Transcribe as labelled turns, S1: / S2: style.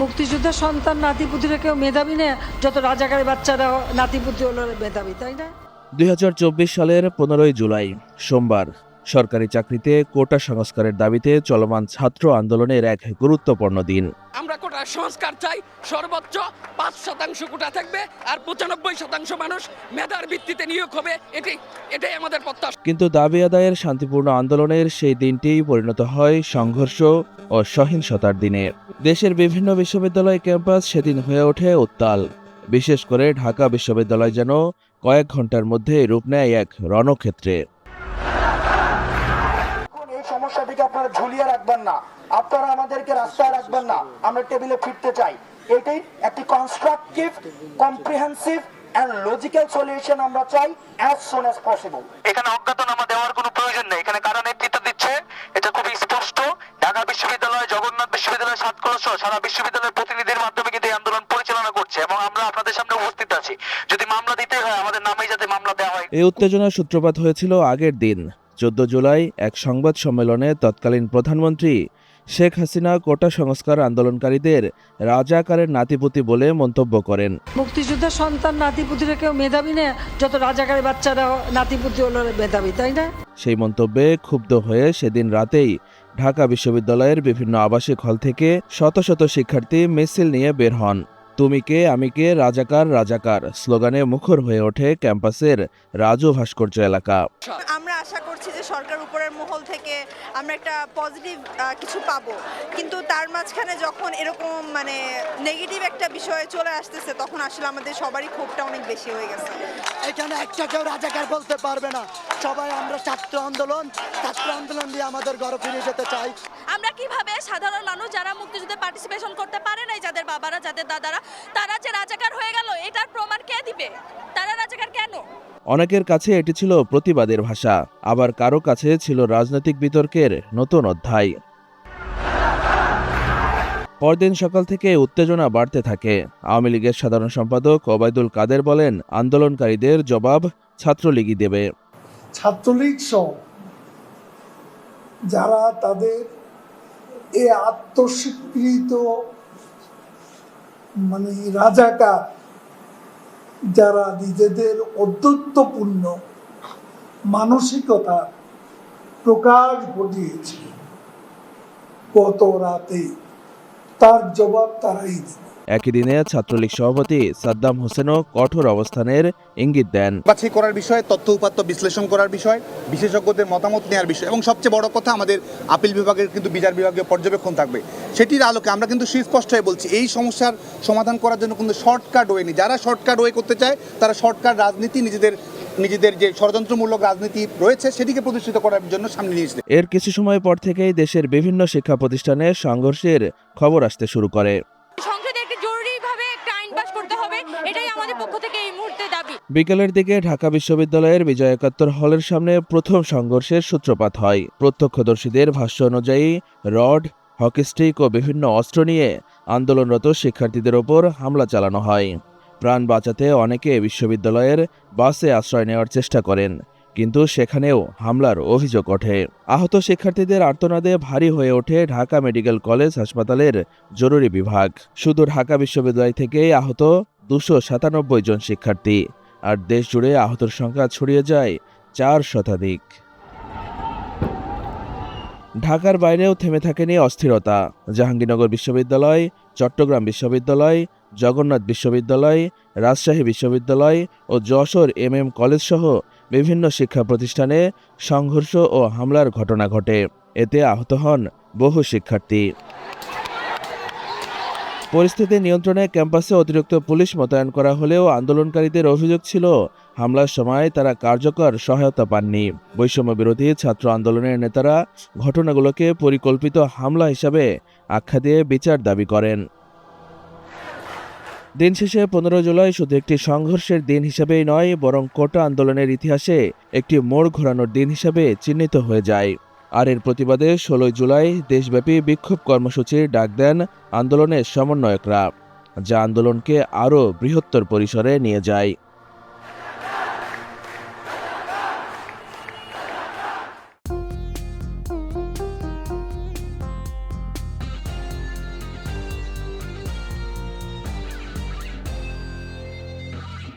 S1: মুক্তিযোদ্ধার সন্তান নাতিপুতিরা কেউ মেধাবী না, যত রাজাকারের বাচ্চারা নাতিপুতি হলো মেধাবী, তাই না?
S2: ২০২৪ সালের ১৫ জুলাই সোমবার সরকারি চাকরিতে কোটা সংস্কারের দাবিতে চলমান ছাত্র আন্দোলনের এক গুরুত্বপূর্ণ দিন।
S3: আমরা কোটার সংস্কার চাই, সর্বোচ্চ ৫% কোটা থাকবে আর ৯৫% মানুষ মেধার ভিত্তিতে নিয়োগ হবে, এটাই আমাদের প্রত্যাশা।
S2: কিন্তু দাবি আদায়ের শান্তিপূর্ণ আন্দোলনের সেই দিনটিই পরিণত হয় সংঘর্ষ ও সহিংসতার দিনে। দেশের বিভিন্ন বিশ্ববিদ্যালয় ক্যাম্পাস সেদিন হয়ে ওঠে উত্তাল। বিশেষ করে ঢাকা বিশ্ববিদ্যালয় যেন কয়েক ঘন্টার মধ্যে রূপ নেয় এক রণক্ষেত্রে।
S4: এই সমস্যাটিকে আপনারা ঝুলিয়ে রাখবেন না, আপনারা আমাদেরকে রাস্তায় রাখবেন না, আমরা টেবিলে ফিরতে চাই। এটাই একটি constructive, comprehensive and logical solution আমরা চাই as soon as possible।
S5: এখানে অজ্ঞাতনামা দেওয়ার কোনো প্রয়োজন নেই, এখানে কারা নেতৃত্ব দিচ্ছে এটা খুবই স্পষ্ট। ঢাকা বিশ্ববিদ্যালয়, জগন্নাথ বিশ্ববিদ্যালয়, সাতক্ষীরা সহ সারা বিশ্ববিদ্যালয়ের প্রতিনিধির মাধ্যমে কিন্তু এই আন্দোলন পরিচালনা করছে এবং আমরা আপনাদের সামনে উপস্থিত আছি। যদি মামলা দিতে হয় আমাদের নামেই যাতে মামলা দেওয়া হয়।
S2: এই উত্তেজনার সূত্রপাত হয়েছিল আগের দিন ১৪ জুলাই এক সংবাদ সম্মেলনে তৎকালীন প্রধানমন্ত্রী শেখ হাসিনা কোটা সংস্কার আন্দোলনকারীদের রাজাকারের নাতিপুতি বলে মন্তব্য করেন।
S1: মুক্তিযোদ্ধার সন্তান নাতিপুতিরা কেউ মেধাবী না, যত রাজাকারের বাচ্চারা নাতিপুতি হলো মেধাবী, তাই না?
S2: সেই মন্তব্যে ক্ষুব্ধ হয়ে সেদিন রাতেই ঢাকা বিশ্ববিদ্যালয়ের বিভিন্ন আবাসিক হল থেকে শত শত শিক্ষার্থী মিছিল নিয়ে বের হন। তুমি কে আমি কে, রাজাকার রাজাকার স্লোগানে মুখর হয়ে ওঠে ক্যাম্পাসের রাজু ভাস্কর্য এলাকা।
S6: আমরা আশা করছি যে সরকার উপরের মহল থেকে আমরা একটা পজিটিভ কিছু পাবো, কিন্তু তার মাঝখানে যখন এরকম নেগেটিভ একটা বিষয় চলে আসতেছে তখন আসলে আমাদের সবারই ক্ষোভটা অনেক বেশি হয়ে গেছে।
S4: এখানে একটা কেউ রাজাকার বলতে পারবে না, সবাই আমরা ছাত্র আন্দোলন দিয়ে আমাদের ঘরে ফিরে যেতে চাই।
S7: আমরা কিভাবে সাধারণ মানুষ যারা মুক্তিযুদ্ধে পার্টিসিপেশন করতে পারে নাই, যাদের বাবারা যাদের দাদারা, তারা যে রাজাকার হয়ে গেল এটার প্রমাণ কে দিবে? তারা রাজাকার কেন?
S2: অনেকের কাছে এটি ছিল প্রতিবাদের ভাষা, আবার কারো কাছে ছিল রাজনৈতিক বিতর্কের নতুন অধ্যায়। পরদিন সকাল থেকে উত্তেজনা বাড়তে থাকে। আওয়ামী লীগের সাধারণ সম্পাদক ওবায়দুল কাদের বলেন, আন্দোলনকারীদের জবাব ছাত্রলীগই দেবে।
S8: ছাত্রলীগ সহ যারা তাদের এই আত্মস্বীকৃত রাজাকার, যারা নিজেদের অদ্যত্বপূর্ণ মানসিকতা প্রকাশ ঘটিয়েছে গত রাতে, তার জবাব তারাই দেবে।
S2: একই দিনে ছাত্রলীগ সভাপতি সাদ্দাম হোসেনও কঠোর অবস্থানের ইঙ্গিত দেন।
S9: বাছাই করার বিষয়, তথ্য উপাত্ত বিশ্লেষণ করার বিষয়, বিশেষজ্ঞদের মতামত নেওয়ার বিষয় এবং সবচেয়ে বড় কথা আমাদের আপিল বিভাগের কিন্তু বিচার বিভাগীয় পর্যবেক্ষণ থাকবে। সেটির আলোকে আমরা কিন্তু সুস্পষ্ট হয়ে বলছি এই সমস্যার সমাধান করার জন্য কিন্তু শর্টকাট ওয়ে নেই। যারা শর্টকাট ওয়ে করতে চায় তারা শর্টকাট রাজনীতি, নিজেদের যে ষড়যন্ত্রমূলক রাজনীতি রয়েছে সেটিকে প্রতিষ্ঠিত করার জন্য সামনে নিয়ে এসেছে।
S2: এর কিছু সময় পর থেকেই দেশের বিভিন্ন শিক্ষা প্রতিষ্ঠানে সংঘর্ষের খবর আসতে শুরু করে। বিকেলের দিকে ঢাকা বিশ্ববিদ্যালয়ের বিজয় একাত্তর হলের সামনে প্রথম সংঘর্ষের সূত্রপাত হয়। প্রত্যক্ষদর্শীদের ভাষ্য অনুযায়ী রড, হকিস্টিক ও বিভিন্ন অস্ত্র নিয়ে আন্দোলনরত শিক্ষার্থীদের ওপর হামলা চালানো হয়। প্রাণ বাঁচাতে অনেকে বিশ্ববিদ্যালয়ের বাসে আশ্রয় নেওয়ার চেষ্টা করেন, কিন্তু সেখানেও হামলার অভিযোগ ওঠে। আহত শিক্ষার্থীদের আর্তনাদে ভারী হয়ে ওঠে ঢাকা মেডিকেল কলেজ হাসপাতালের জরুরি বিভাগ। শুধু ঢাকা বিশ্ববিদ্যালয় থেকেই আহত ২৯৭ জন শিক্ষার্থী, আর দেশ জুড়ে আহতের সংখ্যা ছড়িয়ে যায় ৪ শতাধিক। ঢাকার বাইরেও থেমে থাকেনি অস্থিরতা। জাহাঙ্গীরনগর বিশ্ববিদ্যালয়, চট্টগ্রাম বিশ্ববিদ্যালয়, জগন্নাথ বিশ্ববিদ্যালয়, রাজশাহী বিশ্ববিদ্যালয় ও যশোর MM কলেজ সহ বিভিন্ন শিক্ষা প্রতিষ্ঠানে সংঘর্ষ ও হামলার ঘটনা ঘটে। এতে আহত হন বহু শিক্ষার্থী। পরিস্থিতি নিয়ন্ত্রণে ক্যাম্পাসে অতিরিক্ত পুলিশ মোতায়েন করা হলেও আন্দোলনকারীদের অভিযোগ ছিল হামলার সময় তারা কার্যকর সহায়তা পাননি। বৈষম্য বিরোধী ছাত্র আন্দোলনের নেতারা ঘটনাগুলোকে পরিকল্পিত হামলা হিসাবে আখ্যা দিয়ে বিচার দাবি করেন। দিন শেষে 15 জুলাই শুধু একটি সংঘর্ষের দিন হিসেবেই নয়, বরং কোটা আন্দোলনের ইতিহাসে একটি মোড় ঘোরানোর দিন হিসেবে চিহ্নিত হয়ে যায়। আর এর প্রতিবাদে 16 জুলাই দেশব্যাপী বিক্ষোভ কর্মসূচির ডাক দেন আন্দোলনের সমন্বয়করা, যা আন্দোলনকে আরও বৃহত্তর পরিসরে নিয়ে যায়।